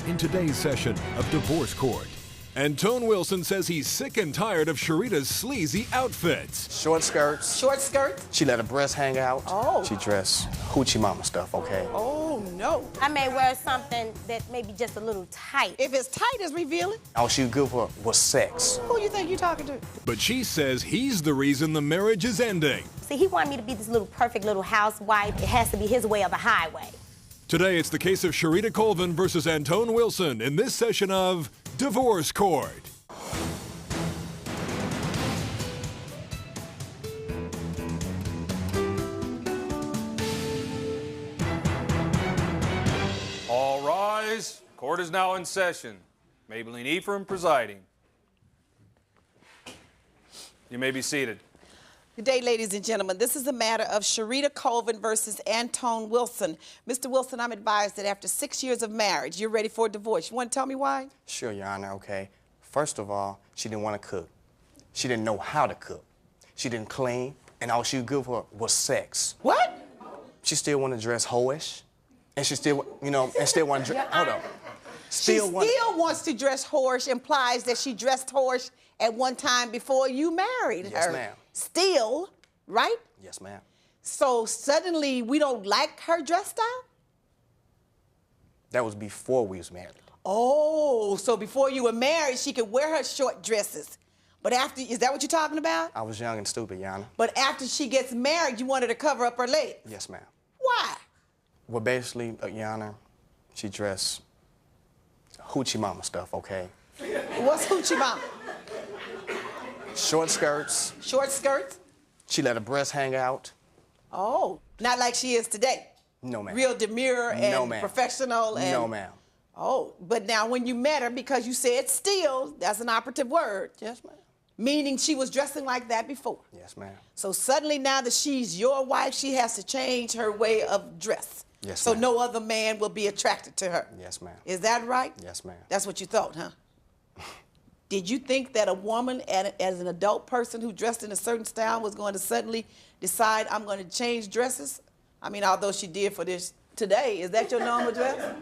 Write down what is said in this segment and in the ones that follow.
In today's session of Divorce Court, Antone Wilson says he's sick and tired of Sharita's sleazy outfits. Short skirts. Short skirts? She let her breasts hang out. Oh. She dressed hoochie mama stuff, okay? Oh, no. I may wear something that may be just a little tight. If it's tight, it's revealing. All she was good for was sex. Who you think you're talking to? But she says he's the reason the marriage is ending. See, he wanted me to be this little perfect little housewife. It has to be his way or the highway. Today, it's the case of Sherita Colvin versus Antone Wilson in this session of Divorce Court. All rise. Court is now in session. Maybelline Ephraim presiding. You may be seated. Good day, ladies and gentlemen. This is a matter of Sherita Colvin versus Antone Wilson. Mr. Wilson, I'm advised that after 6 years of marriage, you're ready for a divorce. You want to tell me why? Sure, Your Honor, okay. First of all, she didn't want to cook. She didn't know how to cook. She didn't clean, and all she was good for was sex. What? She still wanted to dress hoish, and she still, and still want to dress, hold up. She still wants to dress whorish, implies that she dressed whorish at one time before you married her. Yes, ma'am. Still, right? Yes, ma'am. So suddenly we don't like her dress style? That was before we was married. Oh, so before you were married, she could wear her short dresses. But after, is that what you're talking about? I was young and stupid, Your Honor. But after she gets married, you wanted to cover up her legs? Yes, ma'am. Why? Well, basically, Your Honor, she dressed hoochie mama stuff, okay? What's hoochie mama? Short skirts. Short skirts? She let her breasts hang out. Oh, not like she is today. No, ma'am. Real demure and No, ma'am. professional and... No, ma'am. Oh, but now when you met her, because you said still, that's an operative word. Yes, ma'am. Meaning she was dressing like that before. Yes, ma'am. So suddenly now that she's your wife, she has to change her way of dress. Yes, so ma'am. no other man will be attracted to her. Yes, ma'am. Is that right? Yes, ma'am. That's what you thought, huh? Did you think that a woman, as an adult person who dressed in a certain style, was going to suddenly decide, I'm going to change dresses? I mean, although she did for this today, is that your normal dress?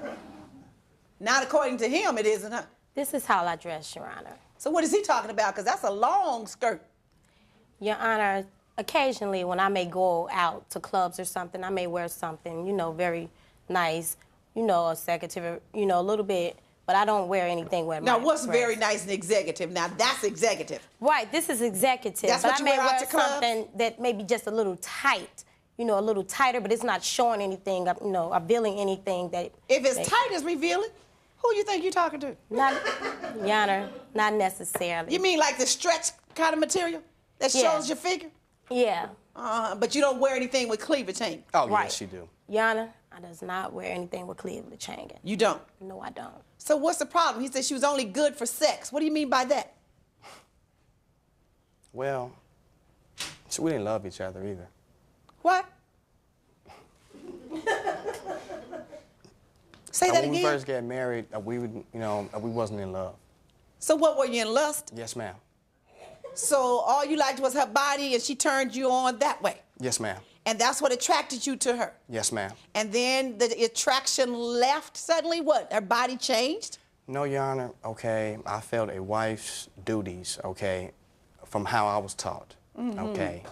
Not according to him, it isn't, huh? This is how I dress, Your Honor. So what is he talking about? Because that's a long skirt. Your Honor, occasionally when I may go out to clubs or something, I may wear something, very nice, a executive, a little bit, but I don't wear anything with my Now, what's dress. very nice and executive? Now, that's executive. Right, this is executive. That's but what I you may wear out wear to clubs? something that may be just a little tight, a little tighter, but it's not showing anything, revealing anything that... If it's tight, it's revealing. Who you think you're talking to? Not, Your Honor, not necessarily. You mean like the stretch kind of material that Yeah. shows your figure? Yeah. But you don't wear anything with cleavage hanging? Oh, Right. yes, she do. Your Honor, I does not wear anything with cleavage hanging. You don't? No, I don't. So what's the problem? He said she was only good for sex. What do you mean by that? Well, we didn't love each other either. What? Say that When we again. first got married, we wasn't in love. So what, were you in lust? Yes, ma'am. So all you liked was her body and she turned you on that way? Yes, ma'am. And that's what attracted you to her? Yes, ma'am. And then the attraction left suddenly? What, her body changed? No, Your Honor, okay, I felt a wife's duties, okay, from how I was taught, okay.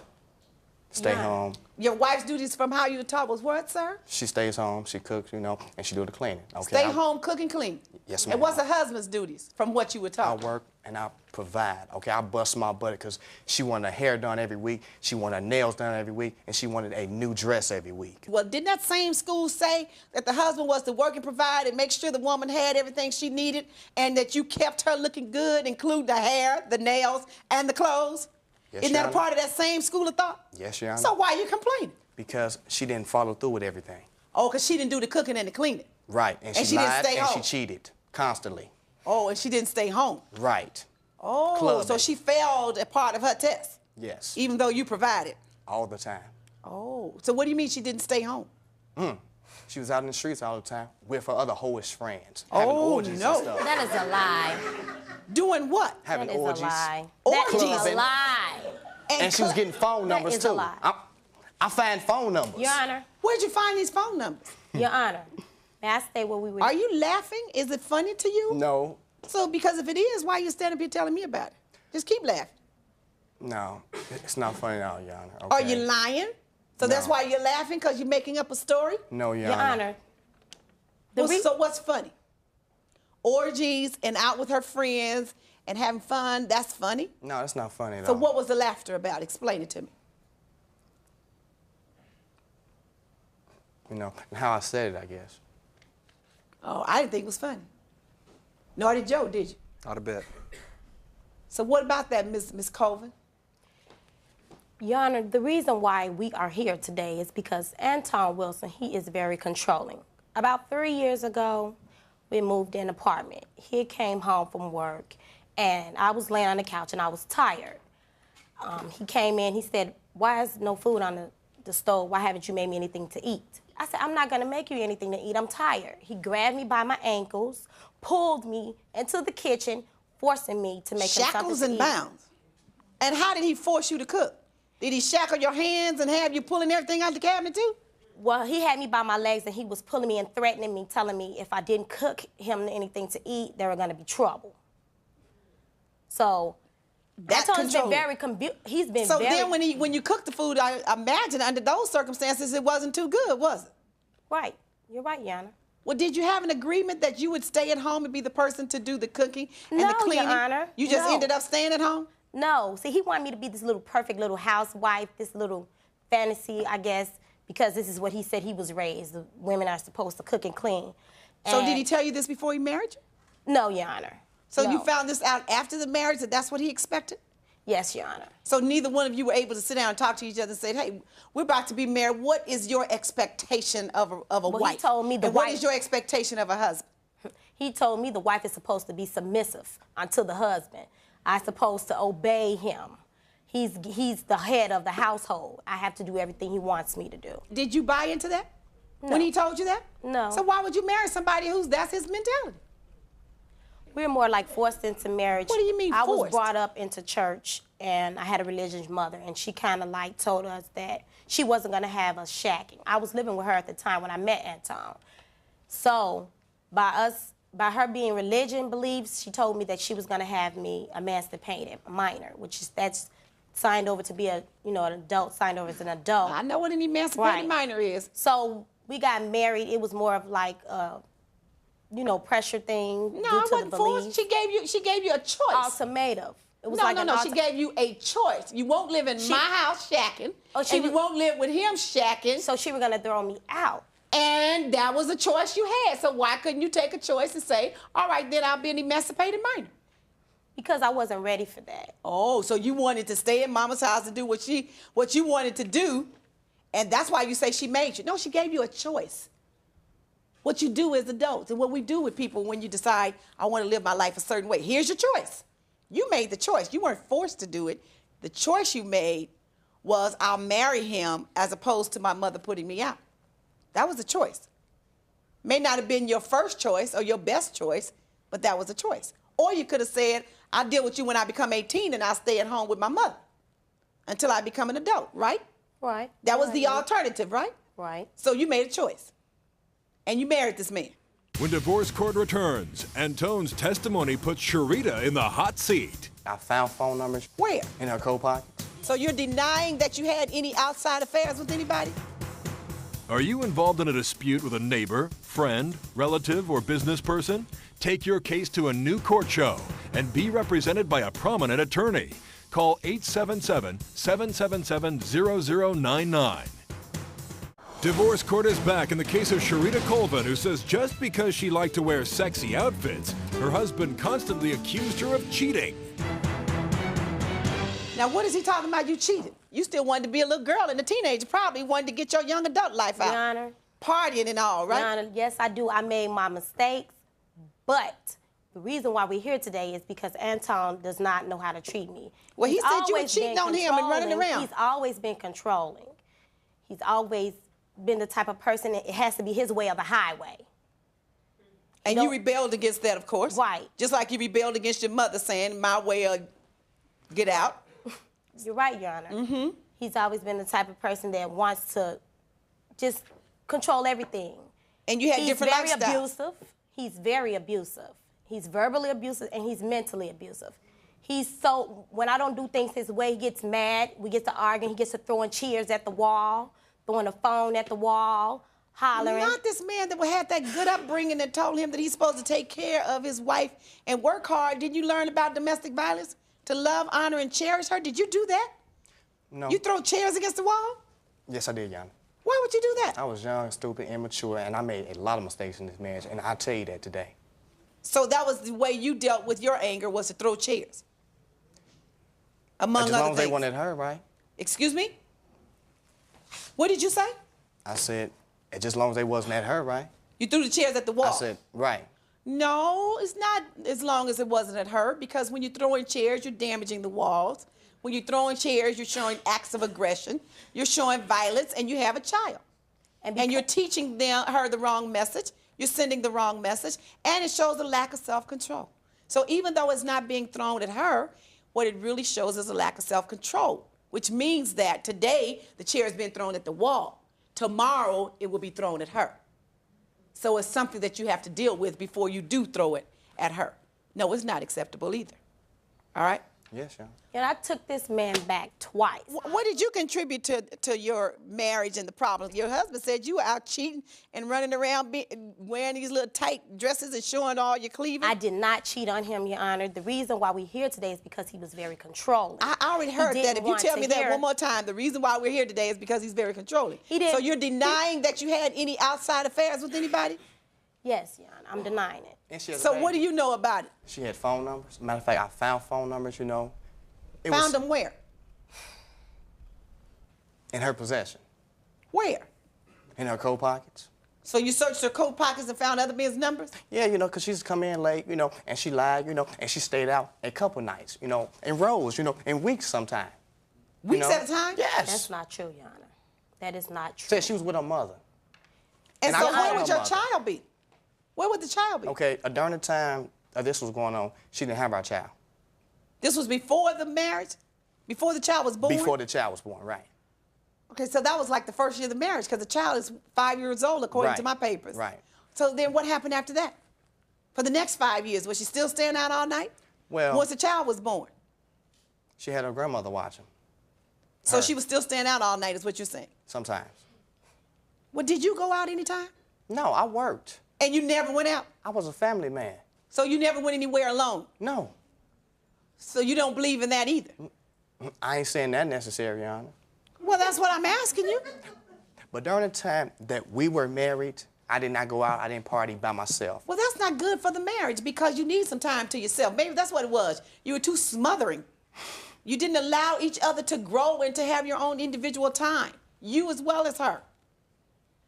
Stay Yeah. home. Your wife's duties from how you were taught was what, sir? She stays home, she cooks, and she do the cleaning, okay. Stay home, cook, and clean. Yes, And ma'am. what's her husband's duties from what you were I taught? work and I provide, okay. I bust my butt because she wanted her hair done every week, she wanted her nails done every week, and she wanted a new dress every week. Well, didn't that same school say that the husband was to work and provide and make sure the woman had everything she needed and that you kept her looking good, including the hair, the nails, and the clothes? Yes, Isn't Your that a Honor. part of that same school of thought? Yes, Your Honor. So why are you complaining? Because she didn't follow through with everything. Oh, because she didn't do the cooking and the cleaning. Right, and And she she didn't lied stay and home. she cheated constantly. Oh, and she didn't stay home. Right. Oh, Clubbing. so she failed a part of her test, Yes. even though you provided. All the time. Oh, so what do you mean she didn't stay home? She was out in the streets all the time with her other hoish friends. Having Oh, orgies no. and stuff. That is a lie. Doing what? Having That is orgies. a lie. That is a Clubbing. lie. And she was getting phone That numbers is a too. lie. I find phone numbers. Your Honor, Where'd you find these phone numbers? Your Honor, And I stayed where we were. Are you laughing? Is it funny to you? No, So, because if it is, why are you standing up here telling me about it? Just keep laughing. no, it's not funny at all, Your Honor. Are okay? you lying? So that's No. why you're laughing, because you're making up a story? No, Your Your Honor. So what's funny? Orgies and out with her friends and having fun, that's funny? No, that's not funny at So all. what was the laughter about? Explain it to me. You know, and how I said it, I guess. Oh, I didn't think it was funny. Nor did Joe, did you? Not a bit. So what about that, Miss Colvin? Your Honor, the reason why we are here today is because Antoine Wilson, he is very controlling. About 3 years ago, we moved in an apartment. He came home from work, and I was laying on the couch, and I was tired. He came in, he said, why is no food on the stove? Why haven't you made me anything to eat? I said, I'm not gonna make you anything to eat, I'm tired. He grabbed me by my ankles, pulled me into the kitchen, forcing me to make him something Shackles to and eat. bounds. And how did he force you to cook? Did he shackle your hands and have you pulling everything out the cabinet too? Well, he had me by my legs, and he was pulling me and threatening me, telling me if I didn't cook him anything to eat, there were gonna be trouble. So, That Antone's been control. very, he's been So very. then when you cooked the food, I imagine under those circumstances it wasn't too good, was it? Right, you're right, Yana. Well, did you have an agreement that you would stay at home and be the person to do the cooking and No, the Your cleaning? Honor, You just no. ended up staying at home? No, see, he wanted me to be this little perfect little housewife, this little fantasy, I guess, because this is what he said he was raised. The women are supposed to cook and clean. So did And- he tell you this before he married you? No, Your Honor. So No. you found this out after the marriage that that's what he expected? Yes, Your Honor. So neither one of you were able to sit down and talk to each other and say, hey, we're about to be married. What is your expectation of a Well, wife? he told me the and what wife- is your expectation of a husband? He told me the wife is supposed to be submissive unto the husband. I'm supposed to obey him. He's the head of the household. I have to do everything he wants me to do. Did you buy into that when he told you that? No. So why would you marry somebody that's his mentality? We're more like forced into marriage. What do you mean I was forced? brought up into church, and I had a religious mother, and she kind of like told us that she wasn't going to have us shacking. I was living with her at the time when I met Antone. So by her being religion beliefs, she told me that she was going to have me emancipated, a minor, which is that's signed over to be an adult, signed over as an adult. I know what an emancipated Right. minor is. So we got married. It was more of like pressure thing No, due I to wasn't the forced. beliefs. She gave you a choice. Ultimatum. It was No, like no, an no. She gave you a choice. You won't live in my house shacking, Oh, she and you was- won't live with him shacking. So she was gonna throw me out. And that was a choice you had. So why couldn't you take a choice and say, all right, then I'll be an emancipated minor? Because I wasn't ready for that. Oh, so you wanted to stay in mama's house and do what you wanted to do, and that's why you say she made you. No, she gave you a choice. What you do as adults and what we do with people when you decide, I want to live my life a certain way. Here's your choice. You made the choice. You weren't forced to do it. The choice you made was I'll marry him as opposed to my mother putting me out. That was a choice. May not have been your first choice or your best choice, but that was a choice. Or you could have said, I'll deal with you when I become 18 and I'll stay at home with my mother until I become an adult, right? Right. That was Right. the alternative, right? Right. So you made a choice. And you married this man. When divorce court returns, Antone's testimony puts Sherita in the hot seat. I found phone numbers Where? in her coat pocket. So you're denying that you had any outside affairs with anybody? Are you involved in a dispute with a neighbor, friend, relative, or business person? Take your case to a new court show and be represented by a prominent attorney. Call 877-777-0099. Divorce court is back in the case of Sherita Colvin, who says just because she liked to wear sexy outfits, her husband constantly accused her of cheating. Now, what is he talking about you cheated? You still wanted to be a little girl and a teenager, probably wanted to get your young adult life out. Your Honor. Partying and all, right? Your Honor, yes, I do. I made my mistakes, but the reason why we're here today is because Antone does not know how to treat me. Well, he He's said you were always cheating been on him and running controlling. around. He's always been controlling. He's always been the type of person that it has to be his way or the highway. And you rebelled against that, of course. Right. Just like you rebelled against your mother saying, my way or get out. You're right, Your Honor. Mm-hmm. He's always been the type of person that wants to just control everything. And you had He's different very lifestyles. abusive. He's very abusive. He's verbally abusive, and he's mentally abusive. When I don't do things his way, he gets mad. We get to arguing. He gets to throwing chairs at the wall, throwing a phone at the wall, hollering. Not this man that had that good upbringing that told him that he's supposed to take care of his wife and work hard. Did you learn about domestic violence? To love, honor, and cherish her? Did you do that? No. You throw chairs against the wall? Yes, I did, Yana. Why would you do that? I was young, stupid, immature, and I made a lot of mistakes in this marriage, and I'll tell you that today. So that was the way you dealt with your anger, was to throw chairs? Among As other long as things. they wanted her, right? Excuse me? What did you say? I said, just as long as they wasn't at her, right? You threw the chairs at the wall. I said, right. No, it's not as long as it wasn't at her, because when you're throwing chairs, you're damaging the walls. When you're throwing chairs, you're showing acts of aggression. You're showing violence, and you have a child. And you're teaching her the wrong message. You're sending the wrong message, and it shows a lack of self-control. So even though it's not being thrown at her, what it really shows is a lack of self-control, which means that today the chair is being thrown at the wall. Tomorrow it will be thrown at her. So it's something that you have to deal with before you do throw it at her. No, it's not acceptable either. All right? Yes, Yana. And I took this man back twice. What did you contribute to your marriage and the problems? Your husband said you were out cheating and running around wearing these little tight dresses and showing all your cleavage. I did not cheat on him, Your Honor. The reason why we're here today is because he was very controlling. I already heard that. If you tell me that one more time, the reason why we're here today is because he's very controlling. He didn't. So you're denying that you had any outside affairs with anybody? Yes, Your Honor, I'm denying it. And she has a So baby. what do you know about it? She had phone numbers. Matter of fact, I found phone numbers, you know. Found them where? In her possession. Where? In her coat pockets. So you searched her coat pockets and found other men's numbers? Yeah, you know, because she used to come in late, you know, and she lied, you know, and she stayed out a couple nights, you know, in rows, you know, in weeks sometime. Weeks at a time? Yes. That's not true, Your Honor. That is not true. Said she was with her mother. And I so called where her would your mother. child be? Where would the child be? Okay, during the time this was going on, she didn't have our child. This was before the marriage? Before the child was born? Before the child was born, right. Okay, so that was like the first year of the marriage, because the child is 5 years old, according Right, to my papers. right. So then what happened after that? For the next 5 years, was she still staying out all night? Well, Once the child was born. she had her grandmother watching. So Her. she was still staying out all night, is what you're saying? Sometimes. Well, did you go out anytime? No, I worked. And you never went out? I was a family man. So you never went anywhere alone? No, So you don't believe in that either? I ain't saying that necessary, Your Honor. Well, that's what I'm asking you. But during the time that we were married, I did not go out, I didn't party by myself. Well, that's not good for the marriage, because you need some time to yourself. Maybe that's what it was. You were too smothering. You didn't allow each other to grow and to have your own individual time, you as well as her.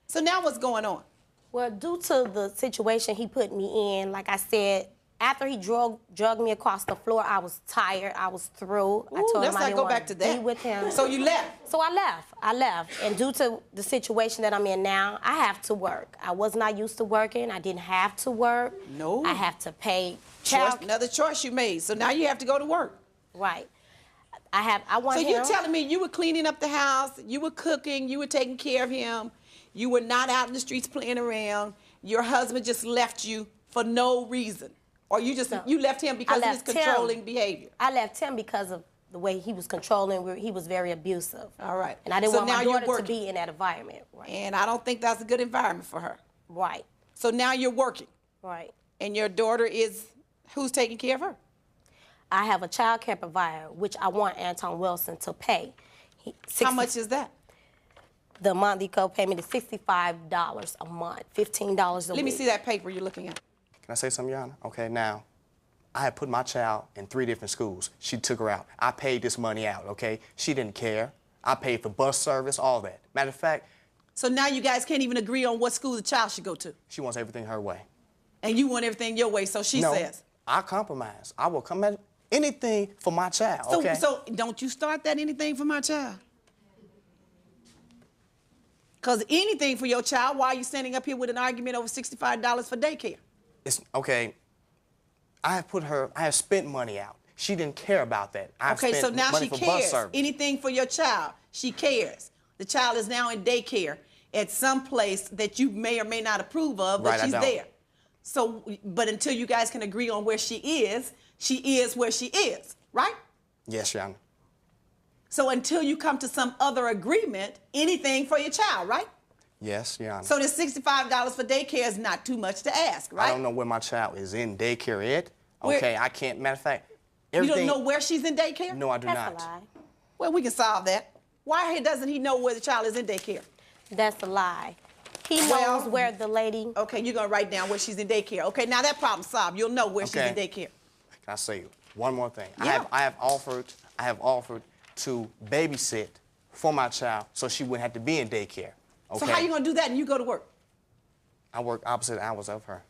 So now what's going on? Well, due to the situation he put me in, like I said, after he drug me across the floor, I was tired. I was through. I told let's him I not didn't go want back to to that. be with him. So you left? So I left. And due to the situation that I'm in now, I have to work. I was not used to working. I didn't have to work. No. I have to pay child. Another choice you made. So now you have to go to work. Right. I want So him. you're telling me you were cleaning up the house, you were cooking, you were taking care of him, you were not out in the streets playing around, your husband just left you for no reason? Or you left him because of his controlling behavior? I left him because of the way he was controlling. He was very abusive. All right. And I didn't So want my now you're daughter to working. be in that environment. Right. And I don't think that's a good environment for her. Right. So now you're working. Right. And your daughter is, who's taking care of her? I have a child care provider, which I want Antoine Wilson to pay. How much is that? The monthly co-payment is $65 a month, $15 a week. Let me see that paper you're looking at. Can I say something, Your Honor? Okay, now, I had put my child in 3 different schools. She took her out. I paid this money out, okay? She didn't care. I paid for bus service, all that. Matter of fact, So now you guys can't even agree on what school the child should go to. she wants everything her way. And you want everything your way, so she No, says. I compromise. I will come at anything for my child, So, okay? so don't you start that anything for my child? Because anything for your child, why are you standing up here with an argument over $65 for daycare? It's, okay, I have spent money out. She didn't care about that. I've Okay, so spent now money she for bus cares. service. Anything for your child, she cares. The child is now in daycare, at some place that you may or may not approve of, but Right, I she's don't. there. So, but until you guys can agree on where she is where she is, right? Yes, Your Honor. So until you come to some other agreement, anything for your child, right? Yes, Your Honor. So this $65 for daycare is not too much to ask, right? I don't know where my child is in daycare yet. Where- Okay, I can't, matter of fact, You everything. don't know where she's in daycare? No, I do That's not. a lie. Well, we can solve that. Why doesn't he know where the child is in daycare? That's a lie. He Well- knows where the lady. Okay, you're gonna write down where she's in daycare. Okay, now that problem's solved. You'll know where she's in Okay. daycare. Can I say one more thing? Yeah. I have offered to babysit for my child so she wouldn't have to be in daycare. Okay. So how you gonna do that and you go to work? I work opposite hours of her.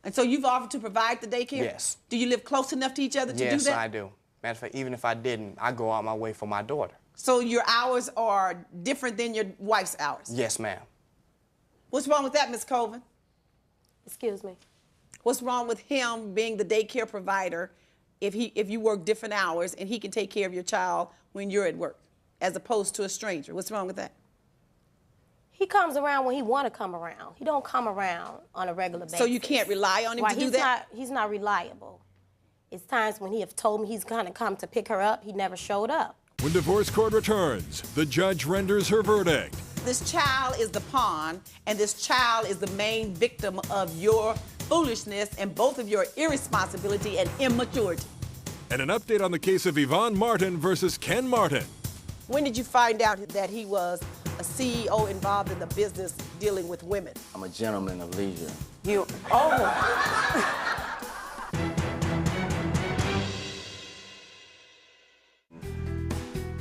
And so you've offered to provide the daycare? Yes. Do you live close enough to each other to do Yes, that? I do. Matter of fact, even if I didn't, I go out my way for my daughter. So your hours are different than your wife's hours? Yes, ma'am. What's wrong with that, Ms. Colvin? Excuse me. What's wrong with him being the daycare provider if you work different hours and he can take care of your child when you're at work, as opposed to a stranger? What's wrong with that? He comes around when he want to come around. He don't come around on a regular basis. So you can't rely on him Right, to do that? He's not reliable. It's times when he have told me he's gonna come to pick her up, he never showed up. When divorce court returns, the judge renders her verdict. This child is the pawn, and this child is the main victim of your foolishness and both of your irresponsibility and immaturity. And an update on the case of Yvonne Martin versus Ken Martin. When did you find out that he was a CEO involved in the business dealing with women? I'm a gentleman of leisure.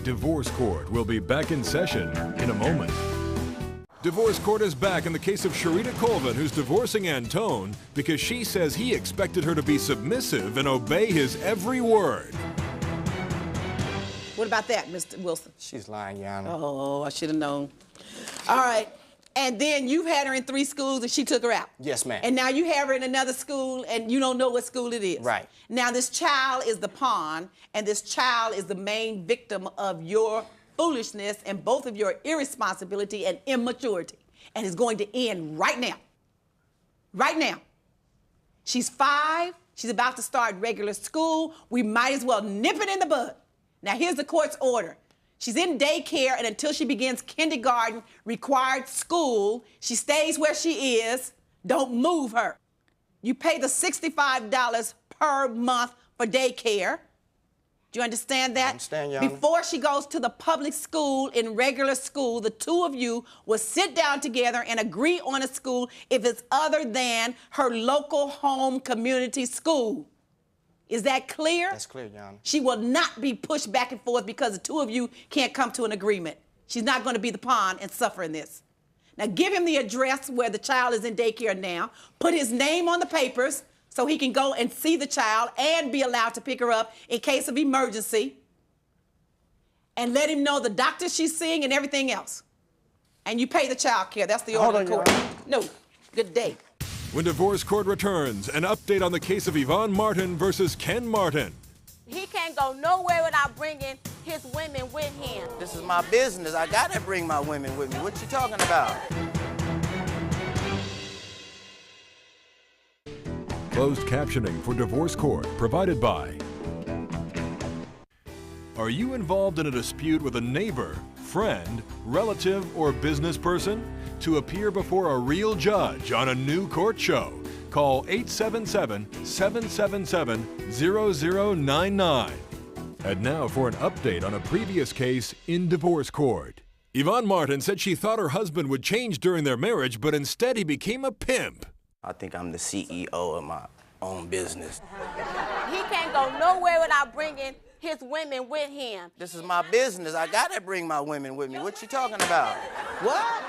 Divorce Court will be back in session in a moment. Divorce Court is back in the case of Sherita Colvin, who's divorcing Antone because she says he expected her to be submissive and obey his every word. What about that, Mr. Wilson? She's lying, Your Honor. Oh, I should have known. All right. And then you've had her in 3 schools and she took her out. Yes, ma'am. And now you have her in another school and you don't know what school it is. Right. Now this child is the pawn and this child is the main victim of your foolishness and both of your irresponsibility and immaturity. And it's going to end right now. Right now. She's 5. She's about to start regular school. We might as well nip it in the bud. Now here's the court's order. She's in daycare, and until she begins kindergarten required school, she stays where she is. Don't move her. You pay the $65 per month for daycare. Do you understand that? I understand, Your Honor. Before she goes to the public school, in regular school, the two of you will sit down together and agree on a school if it's other than her local home community school. Is that clear? That's clear, Your Honor. She will not be pushed back and forth because the two of you can't come to an agreement. She's not going to be the pawn and suffer in this. Now, give him the address where the child is in daycare now. Put his name on the papers so he can go and see the child and be allowed to pick her up in case of emergency. And let him know the doctor she's seeing and everything else. And you pay the child care. That's the order of the court. No. Good day. When Divorce Court returns, an update on the case of Yvonne Martin versus Ken Martin. He can't go nowhere without bringing his women with him. This is my business. I gotta bring my women with me. What you talking about? Closed captioning for Divorce Court provided by. Are you involved in a dispute with a neighbor, friend, relative, or business person? To appear before a real judge on a new court show, call 877-777-0099. And now for an update on a previous case in Divorce Court. Yvonne Martin said she thought her husband would change during their marriage, but instead he became a pimp. I think I'm the CEO of my own business. He can't go nowhere without bringing his women with him. This is my business. I gotta bring my women with me. What you talking about? What?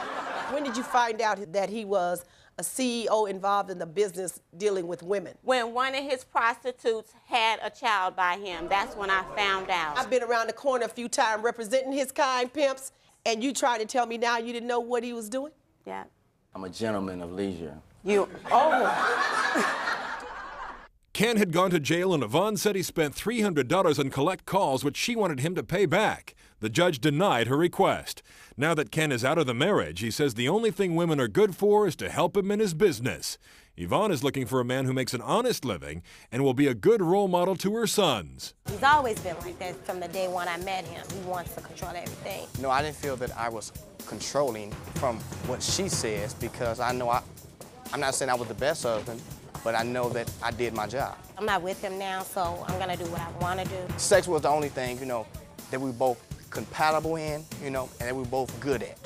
When did you find out that he was a CEO involved in the business dealing with women? When one of his prostitutes had a child by him, that's when I found out. I've been around the corner a few times representing his kind pimps, and you trying to tell me now you didn't know what he was doing? Yeah. I'm a gentleman of leisure. Ken had gone to jail and Yvonne said he spent $300 on collect calls, which she wanted him to pay back. The judge denied her request. Now that Ken is out of the marriage, he says the only thing women are good for is to help him in his business. Yvonne is looking for a man who makes an honest living and will be a good role model to her sons. He's always been like that from the day when I met him. He wants to control everything. No, I didn't feel that I was controlling from what she says because I know I'm not saying I was the best husband, but I know that I did my job. I'm not with him now, so I'm gonna do what I wanna do. Sex was the only thing, that we both compatible in, and that we both good at.